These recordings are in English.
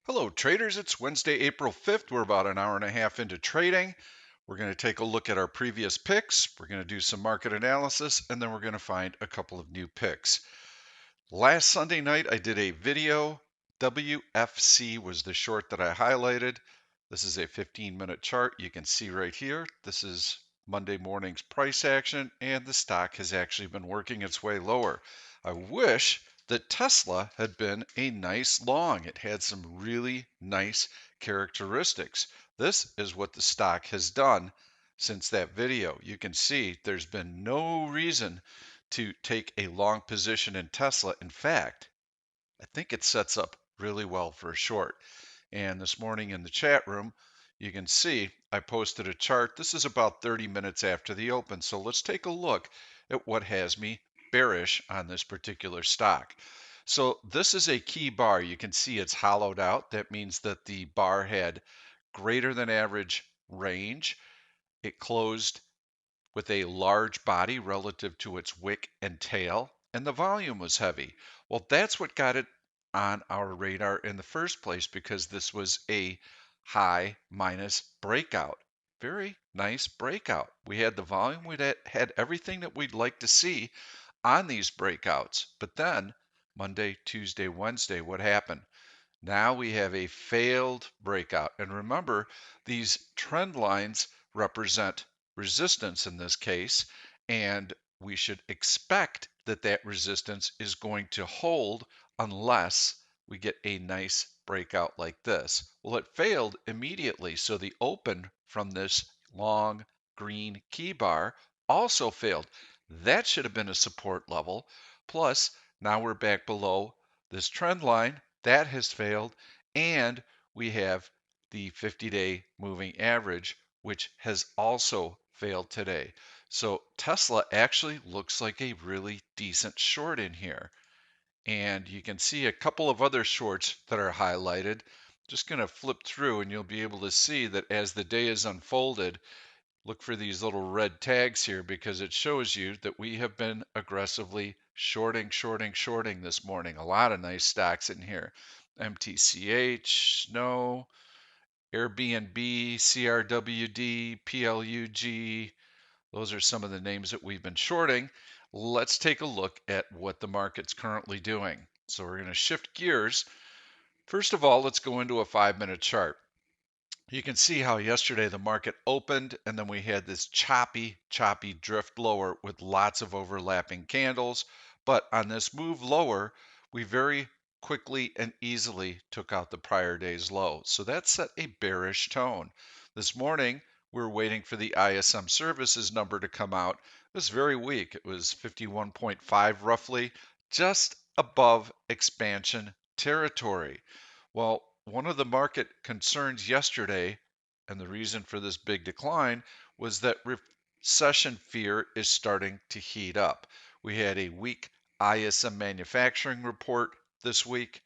Hello, traders. It's Wednesday, April 5th. We're about an hour and a half into trading. We're going to take a look at our previous picks. We're going to do some market analysis, and then we're going to find a couple of new picks. Last Sunday night, I did a video. WFC was the short that I highlighted. This is a 15-minute chart. You can see right here. This is Monday morning's price action, and the stock has actually been working its way lower. I wish that Tesla had been a nice long. It had some really nice characteristics. This is what the stock has done since that video. You can see there's been no reason to take a long position in Tesla. In fact, I think it sets up really well for a short. And this morning in the chat room, you can see I posted a chart. This is about 30 minutes after the open. So let's take a look at what has me bearish on this particular stock. So this is a key bar. You can see it's hollowed out. That means that the bar had greater than average range. It closed with a large body relative to its wick and tail, and the volume was heavy. Well, that's what got it on our radar in the first place because this was a high minus breakout. Very nice breakout. We had the volume, we had everything that we'd like to see on these breakouts. But then Monday, Tuesday, Wednesday, what happened? Now we have a failed breakout. And remember, these trend lines represent resistance in this case, and we should expect that that resistance is going to hold unless we get a nice breakout like this. Well, it failed immediately, so the open from this long green key bar also failed. That should have been a support level. Plus, now we're back below this trend line. That has failed, and we have the 50-day moving average, which has also failed today. So Tesla actually looks like a really decent short in here. And you can see a couple of other shorts that are highlighted. Just going to flip through and you'll be able to see that as the day is unfolded, look for these little red tags here because it shows you that we have been aggressively shorting this morning. A lot of nice stocks in here. MTCH, Snow, Airbnb, CRWD, PLUG. Those are some of the names that we've been shorting. Let's take a look at what the market's currently doing. So we're going to shift gears. First of all, let's go into a 5-minute chart. You can see how yesterday the market opened and then we had this choppy drift lower with lots of overlapping candles. But on this move lower, we very quickly and easily took out the prior day's low. So that set a bearish tone. This morning, we're waiting for the ISM services number to come out. It was very weak. It was 51.5 roughly, just above expansion territory. Well, one of the market concerns yesterday, and the reason for this big decline, was that recession fear is starting to heat up. We had a weak ISM manufacturing report this week.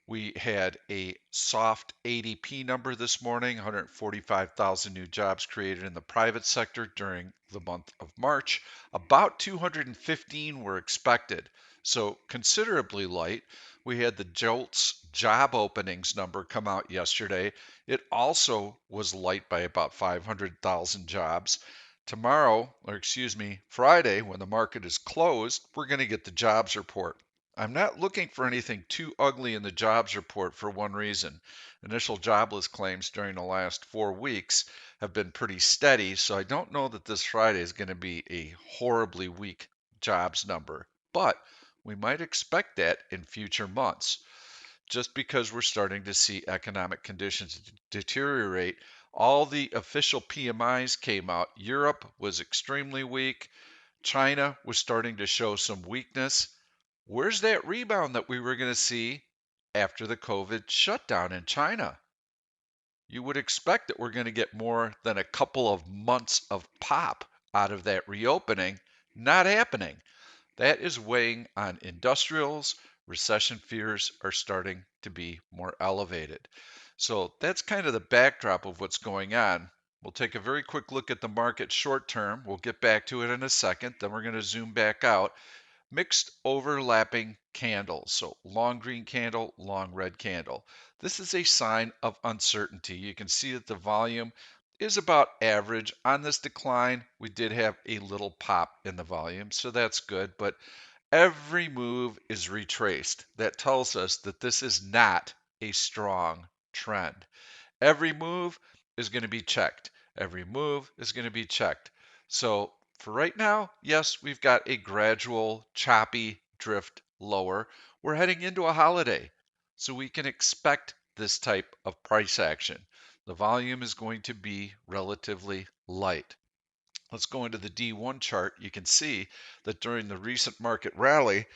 We had a soft ADP number this morning, 145,000 new jobs created in the private sector during the month of March. About 215 were expected, so considerably light. We had the JOLTS job openings number come out yesterday. It also was light by about 500,000 jobs. Tomorrow, or excuse me, Friday, when the market is closed, we're going to get the jobs report. I'm not looking for anything too ugly in the jobs report for one reason. Initial jobless claims during the last 4 weeks have been pretty steady, so I don't know that this Friday is going to be a horribly weak jobs number. But we might expect that in future months. Just because we're starting to see economic conditions deteriorate, all the official PMIs came out. Europe was extremely weak. China was starting to show some weakness. Where's that rebound that we were going to see after the COVID shutdown in China? You would expect that we're going to get more than a couple of months of pop out of that reopening. Not happening. That is weighing on industrials. Recession fears are starting to be more elevated. So that's kind of the backdrop of what's going on. We'll take a very quick look at the market short term. We'll get back to it in a second. Then we're going to zoom back out. mixed overlapping candles. So long green candle, long red candle. This is a sign of uncertainty. You can see that the volume is about average. On this decline, we did have a little pop in the volume, so that's good, but every move is retraced. That tells us that this is not a strong trend. Every move is going to be checked. Every move is going to be checked. So for right now, yes, we've got a gradual choppy drift lower. We're heading into a holiday, so we can expect this type of price action. The volume is going to be relatively light. Let's go into the D1 chart. You can see that during the recent market rally,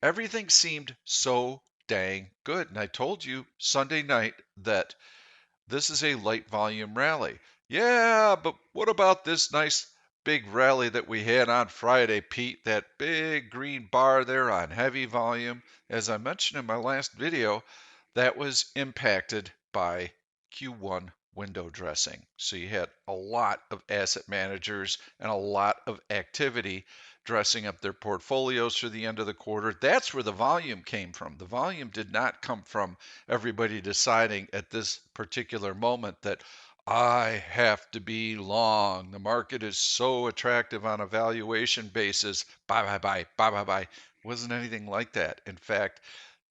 everything seemed so dang good. And I told you Sunday night that this is a light volume rally. Yeah, but what about this nice big rally that we had on Friday, Pete? That big green bar there on heavy volume. As I mentioned in my last video, that was impacted by Q1 window dressing. So you had a lot of asset managers and a lot of activity dressing up their portfolios for the end of the quarter. That's where the volume came from. The volume did not come from everybody deciding at this particular moment that I have to be long. The market is so attractive on a valuation basis. Buy, buy, buy, buy, buy, buy. Wasn't anything like that. In fact,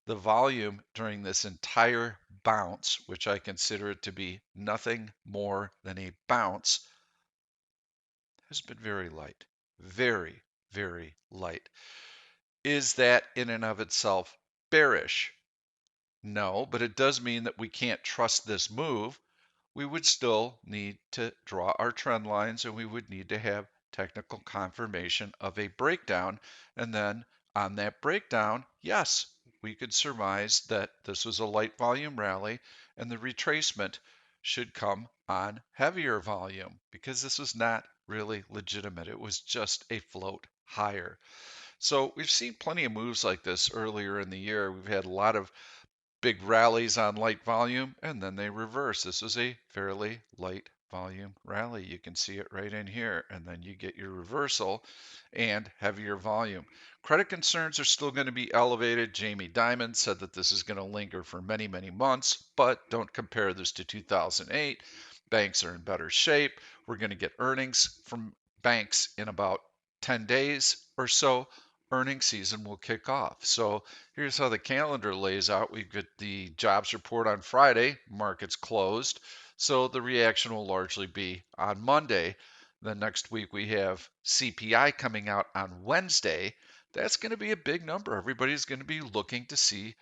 the volume during this entire bounce, which I consider it to be nothing more than a bounce, has been very light. Very, very light. Is that in and of itself bearish? No, but it does mean that we can't trust this move. We would still need to draw our trend lines and we would need to have technical confirmation of a breakdown. And then on that breakdown, yes, we could surmise that this was a light volume rally and the retracement should come on heavier volume because this was not really legitimate. It was just a float higher. So we've seen plenty of moves like this earlier in the year. We've had a lot of big rallies on light volume, and then they reverse. This is a fairly light volume rally. You can see it right in here, and then you get your reversal and heavier volume. Credit concerns are still going to be elevated. Jamie Dimon said that this is going to linger for many, many months, but don't compare this to 2008. Banks are in better shape. We're going to get earnings from banks in about 10 days or so. Earnings season will kick off. So here's how the calendar lays out. We've got the jobs report on Friday, markets closed. So the reaction will largely be on Monday. Then next week we have CPI coming out on Wednesday. That's going to be a big number. Everybody's going to be looking to see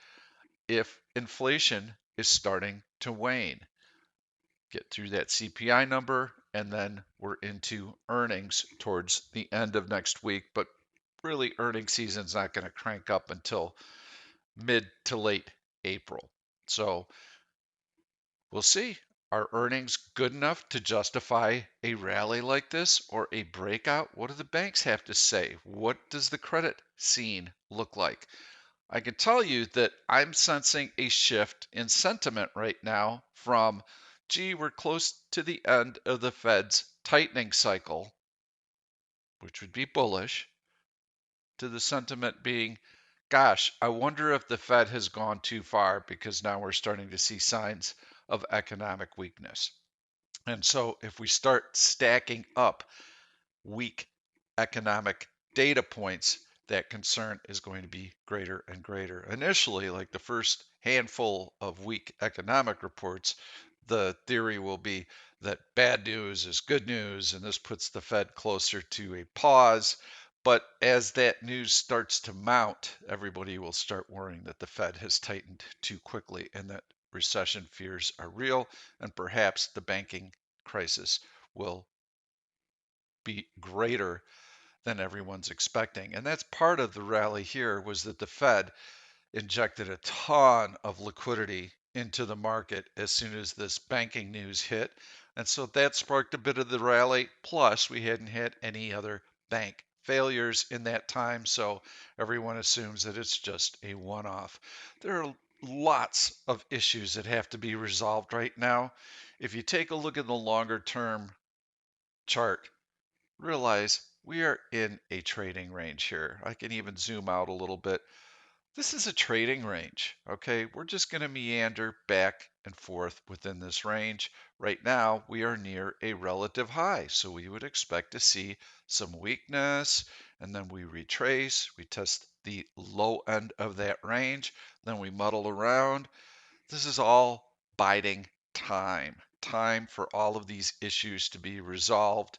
if inflation is starting to wane. Get through that CPI number, and then we're into earnings towards the end of next week. But really, earnings season's not going to crank up until mid to late April. So we'll see. Are earnings good enough to justify a rally like this or a breakout? What do the banks have to say? What does the credit scene look like? I can tell you that I'm sensing a shift in sentiment right now from, gee, we're close to the end of the Fed's tightening cycle, which would be bullish, to the sentiment being, gosh, I wonder if the Fed has gone too far because now we're starting to see signs of economic weakness. And so if we start stacking up weak economic data points, that concern is going to be greater and greater. Initially, like the first handful of weak economic reports, the theory will be that bad news is good news, and this puts the Fed closer to a pause. But as that news starts to mount, everybody will start worrying that the Fed has tightened too quickly and that recession fears are real, and perhaps the banking crisis will be greater than everyone's expecting. And that's part of the rally here, was that the Fed injected a ton of liquidity into the market as soon as this banking news hit. And so that sparked a bit of the rally. Plus, we hadn't had any other bank failures in that time. So everyone assumes that it's just a one-off. There are lots of issues that have to be resolved right now. If you take a look at the longer term chart, realize we are in a trading range here. I can even zoom out a little bit. This is a trading range, okay? We're just going to meander back and forth within this range. Right now, we are near a relative high, so we would expect to see some weakness, and then we retrace, we test the low end of that range, then we muddle around. This is all biding time for all of these issues to be resolved,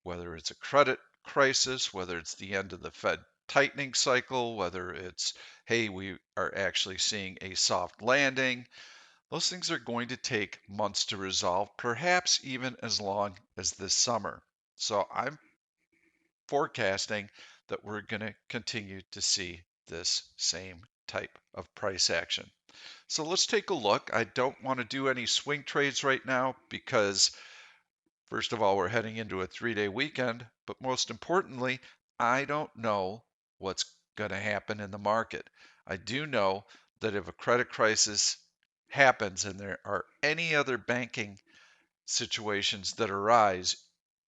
whether it's a credit crisis, whether it's the end of the Fed tightening cycle, whether it's, hey, we are actually seeing a soft landing. Those things are going to take months to resolve, perhaps even as long as this summer. So I'm forecasting that we're going to continue to see this same type of price action. So let's take a look. I don't want to do any swing trades right now because first of all, we're heading into a 3-day weekend, but most importantly, I don't know what's going to happen in the market. I do know that if a credit crisis happens and there are any other banking situations that arise,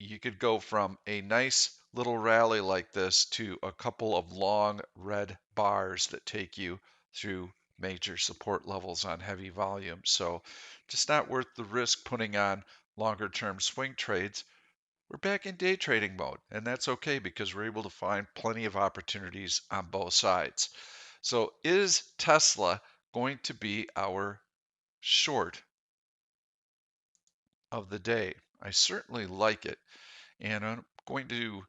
you could go from a nice little rally like this to a couple of long red bars that take you through major support levels on heavy volume. So just not worth the risk putting on longer term swing trades. We're back in day trading mode, and that's okay because we're able to find plenty of opportunities on both sides. So is Tesla going to be our short of the day? I certainly like it. And I'm going to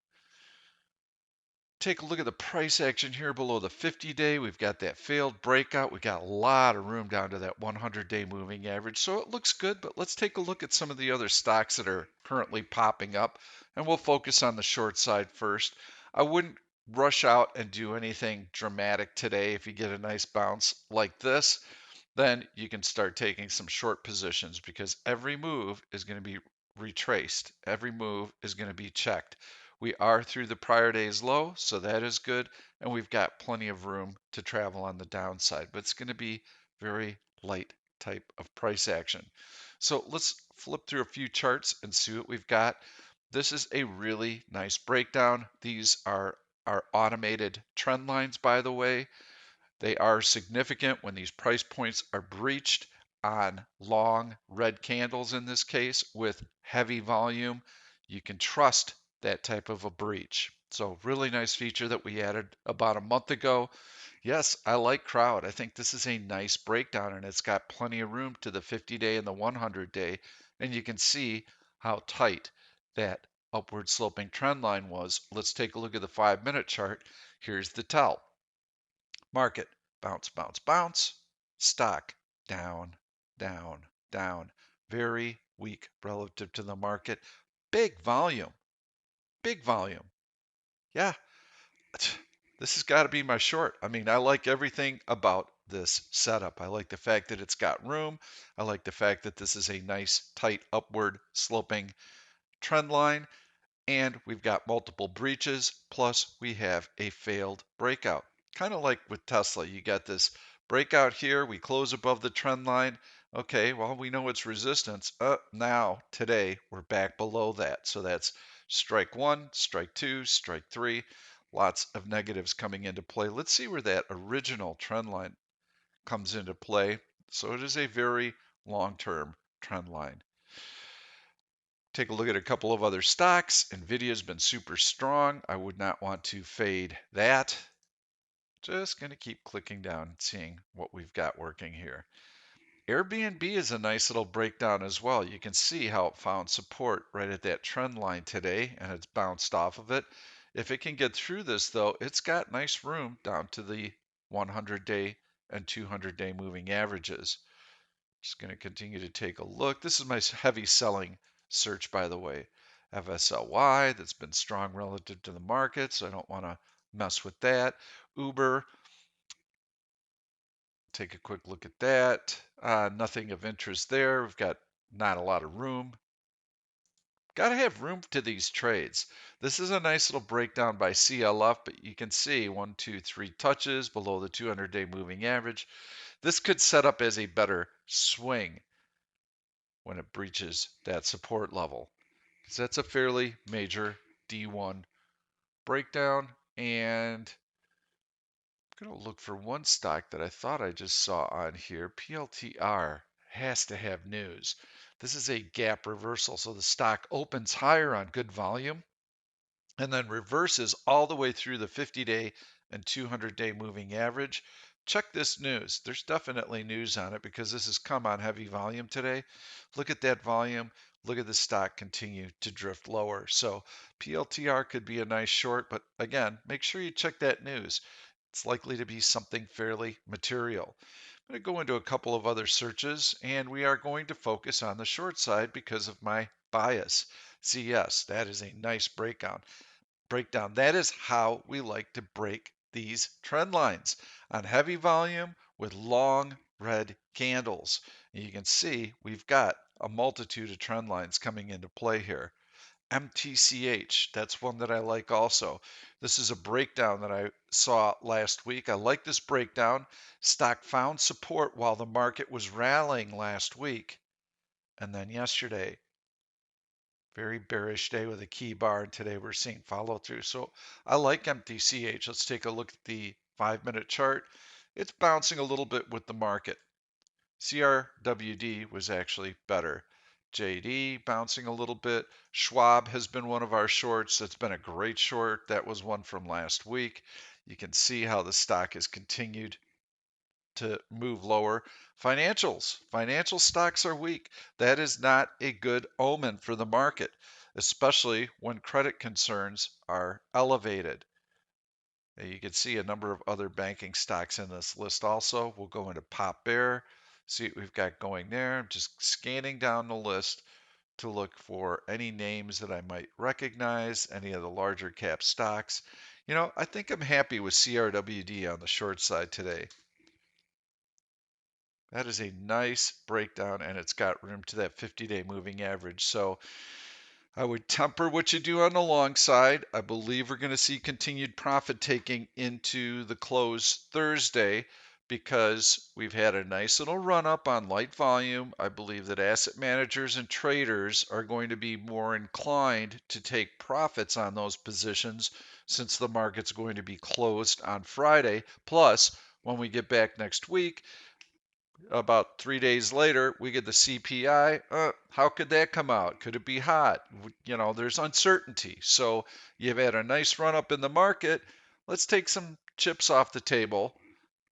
take a look at the price action here below the 50-day. We've got that failed breakout. We've got a lot of room down to that 100-day moving average. So it looks good, but let's take a look at some of the other stocks that are currently popping up. And we'll focus on the short side first. I wouldn't rush out and do anything dramatic today. If you get a nice bounce like this, then you can start taking some short positions because every move is going to be retraced. Every move is going to be checked. We are through the prior day's low, so that is good. And we've got plenty of room to travel on the downside, but it's going to be very light type of price action. So let's flip through a few charts and see what we've got. This is a really nice breakdown. These are our automated trend lines, by the way. They are significant when these price points are breached on long red candles in this case with heavy volume. You can trust that type of a breach. So really nice feature that we added about a month ago. Yes, I like crowd. I think this is a nice breakdown and it's got plenty of room to the 50-day and the 100-day. And you can see how tight that upward sloping trend line was. Let's take a look at the 5-minute chart. Here's the tell. Market, bounce, bounce, bounce. Stock, down, down, down. Very weak relative to the market. Big volume, big volume. Yeah, this has got to be my short. I mean, I like everything about this setup. I like the fact that it's got room. I like the fact that this is a nice, tight, upward sloping trend line. And we've got multiple breaches, plus we have a failed breakout. Kind of like with Tesla, you got this breakout here, we close above the trend line. Okay, well, we know it's resistance. Now, today, we're back below that. So that's strike one, strike two, strike three. Lots of negatives coming into play. Let's see where that original trend line comes into play. So it is a very long-term trend line. Take a look at a couple of other stocks. Nvidia's been super strong. I would not want to fade that. Just going to keep clicking down and seeing what we've got working here. Airbnb is a nice little breakdown as well. You can see how it found support right at that trend line today and it's bounced off of it. If it can get through this though, it's got nice room down to the 100-day and 200-day moving averages. Just going to continue to take a look. This is my heavy selling search, by the way. FSLY, that's been strong relative to the market, so I don't want to mess with that. Uber, take a quick look at that. Nothing of interest there. We've got not a lot of room. Got to have room to these trades. This is a nice little breakdown by CLF, but you can see 1, 2, 3 touches below the 200-day moving average. This could set up as a better swing when it breaches that support level, because that's a fairly major D1 breakdown, and I'm going to look for one stock that I thought I just saw on here. PLTR has to have news. This is a gap reversal, so the stock opens higher on good volume and then reverses all the way through the 50-day and 200-day moving average. Check this news. There's definitely news on it because this has come on heavy volume today. Look at that volume. Look at the stock continue to drift lower. So PLTR could be a nice short, but again, make sure you check that news. It's likely to be something fairly material. I'm going to go into a couple of other searches, and we are going to focus on the short side because of my bias. CS, that is a nice breakdown. That is how we like to break these trend lines on heavy volume with long red candles. And you can see we've got a multitude of trend lines coming into play here. MTCH, that's one that I like also. This is a breakdown that I saw last week. I like this breakdown. Stock found support while the market was rallying last week. And then yesterday, very bearish day with a key bar, and today we're seeing follow through. So I like MTCH. Let's take a look at the 5-minute chart. It's bouncing a little bit with the market. CRWD was actually better. JD bouncing a little bit. Schwab has been one of our shorts. That's been a great short. That was one from last week. You can see how the stock has continued to move lower. Financial stocks are weak. That is not a good omen for the market, especially when credit concerns are elevated. You can see a number of other banking stocks in this list also. We'll go into Pop Bear, see what we've got going there. I'm just scanning down the list to look for any names that I might recognize, any of the larger cap stocks. I think I'm happy with CRWD on the short side today. That is a nice breakdown, and it's got room to that 50-day moving average. So I would temper what you do on the long side. I believe we're going to see continued profit taking into the close Thursday because we've had a nice little run up on light volume. I believe that asset managers and traders are going to be more inclined to take profits on those positions since the market's going to be closed on Friday. Plus, when we get back next week, about 3 days later, we get the CPI. How could that come out? Could it be hot? There's uncertainty. So you've had a nice run up in the market. Let's take some chips off the table.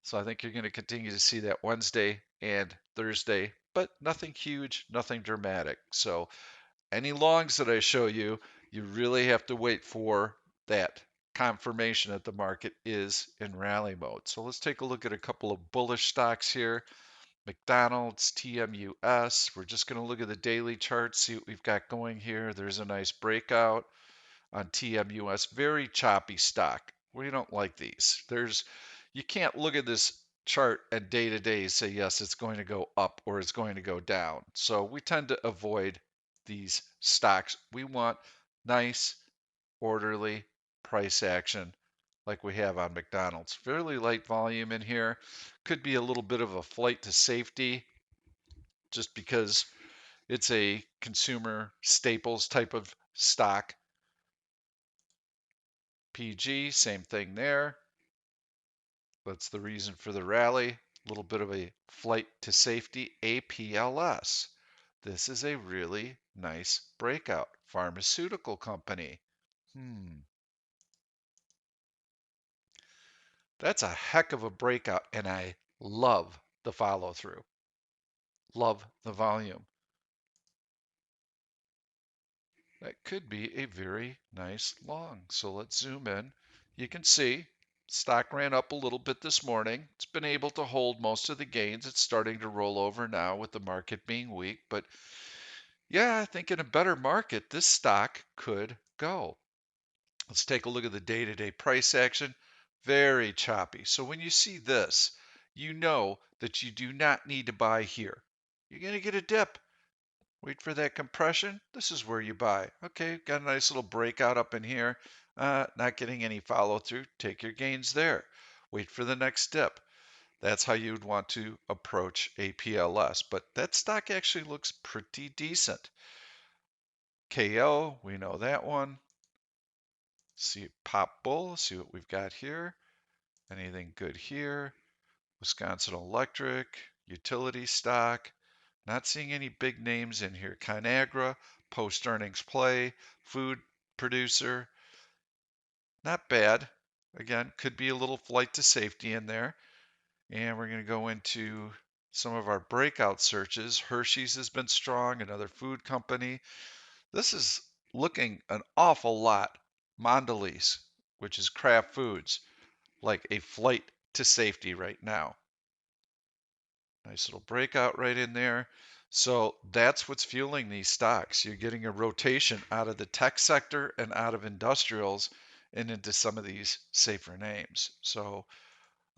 So I think you're going to continue to see that Wednesday and Thursday, but nothing huge, nothing dramatic. So any longs that I show you, you really have to wait for that confirmation that the market is in rally mode. So let's take a look at a couple of bullish stocks here. McDonald's, TMUS. We're just going to look at the daily chart, see what we've got going here. There's a nice breakout on TMUS. Very choppy stock. We don't like these. You can't look at this chart and day to day say, yes, it's going to go up or it's going to go down. So we tend to avoid these stocks. We want nice, orderly price action like we have on McDonald's. Fairly light volume in here. Could be a little bit of a flight to safety just because it's a consumer staples type of stock. PG, same thing there. That's the reason for the rally. A little bit of a flight to safety. APLS. This is a really nice breakout. Pharmaceutical company. That's a heck of a breakout, and I love the follow through. Love the volume. That could be a very nice long. So let's zoom in. You can see stock ran up a little bit this morning. It's been able to hold most of the gains. It's starting to roll over now with the market being weak. But yeah, I think in a better market, this stock could go. Let's take a look at the day-to-day price action. Very choppy. So when you see this, you know that you do not need to buy here. You're going to get a dip. Wait for that compression. This is where you buy. Okay, got a nice little breakout up in here. Not getting any follow through. Take your gains there. Wait for the next dip. That's how you'd want to approach APLS. But that stock actually looks pretty decent. KO, we know that one. See Pop Bull, see what we've got here. Anything good here? Wisconsin Electric, utility stock. Not seeing any big names in here. Conagra, post earnings play, food producer. Not bad. Again, could be a little flight to safety in there. And we're going to go into some of our breakout searches. Hershey's has been strong, another food company. This is looking an awful lot. Mondelez, which is Kraft Foods, like a flight to safety right now. Nice little breakout right in there. So that's what's fueling these stocks. You're getting a rotation out of the tech sector and out of industrials and into some of these safer names. So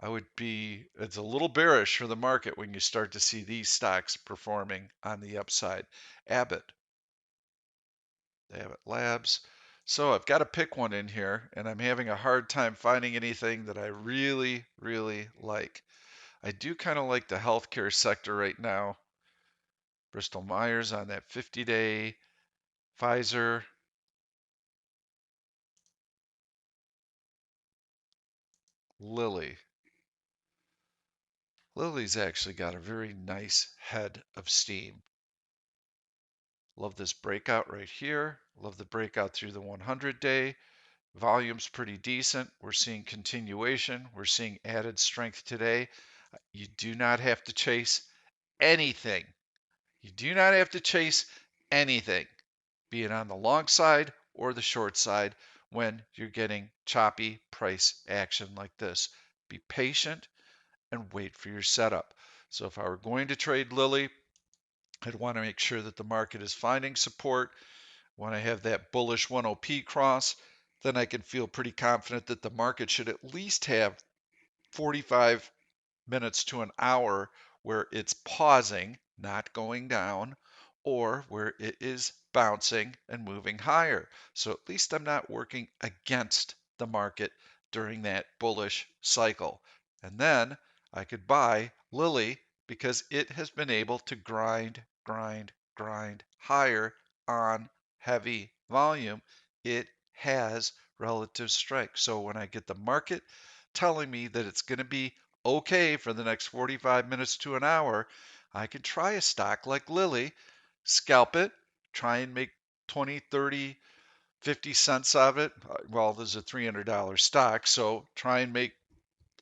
it's a little bearish for the market when you start to see these stocks performing on the upside. Abbott Labs. So I've got to pick one in here, and I'm having a hard time finding anything that I really, really like. I do kind of like the healthcare sector right now. Bristol Myers on that 50-day. Pfizer. Lilly. Lilly's actually got a very nice head of steam. Love this breakout right here. Love the breakout through the 100-day. Volume's pretty decent. We're seeing continuation. We're seeing added strength today. You do not have to chase anything. You do not have to chase anything, be it on the long side or the short side, when you're getting choppy price action like this. Be patient and wait for your setup. So if I were going to trade Lilly, I'd want to make sure that the market is finding support. When I have that bullish 1OP cross, then I can feel pretty confident that the market should at least have 45 minutes to an hour where it's pausing, not going down, or where it is bouncing and moving higher. So at least I'm not working against the market during that bullish cycle. And then I could buy Lilly because it has been able to grind higher on heavy volume. It has relative strength. So when I get the market telling me that it's going to be okay for the next 45 minutes to an hour, I can try a stock like Lilly, scalp it, try and make 20, 30, 50 cents of it. Well, there's a $300 stock, so try and make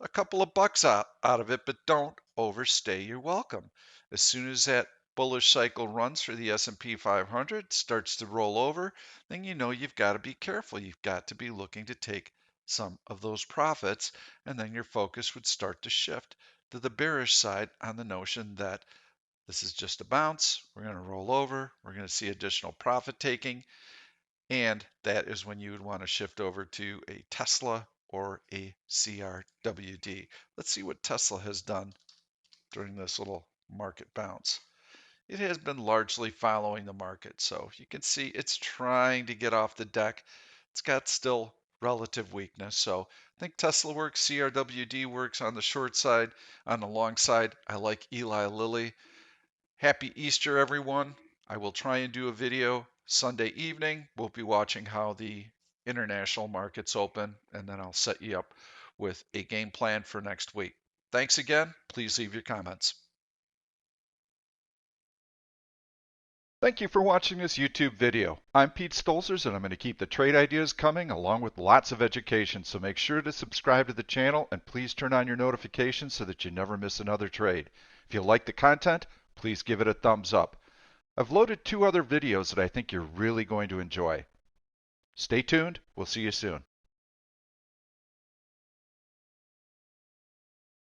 a couple of bucks out of it, but don't overstay your welcome. As soon as that bullish cycle runs for the S&P 500, starts to roll over, then you know you've got to be careful. You've got to be looking to take some of those profits, and then your focus would start to shift to the bearish side on the notion that this is just a bounce. We're going to roll over. We're going to see additional profit taking. And that is when you would want to shift over to a Tesla or a CRWD. Let's see what Tesla has done during this little market bounce. It has been largely following the market. So you can see it's trying to get off the deck. It's got still relative weakness. So I think Tesla works, CRWD works on the short side. On the long side, I like Eli Lilly. Happy Easter, everyone. I will try and do a video Sunday evening. We'll be watching how the international markets open, and then I'll set you up with a game plan for next week. Thanks again. Please leave your comments. Thank you for watching this YouTube video. I'm Pete Stolzers, and I'm going to keep the trade ideas coming along with lots of education, so make sure to subscribe to the channel and please turn on your notifications so that you never miss another trade. If you like the content, please give it a thumbs up. I've loaded 2 other videos that I think you're really going to enjoy. Stay tuned. We'll see you soon.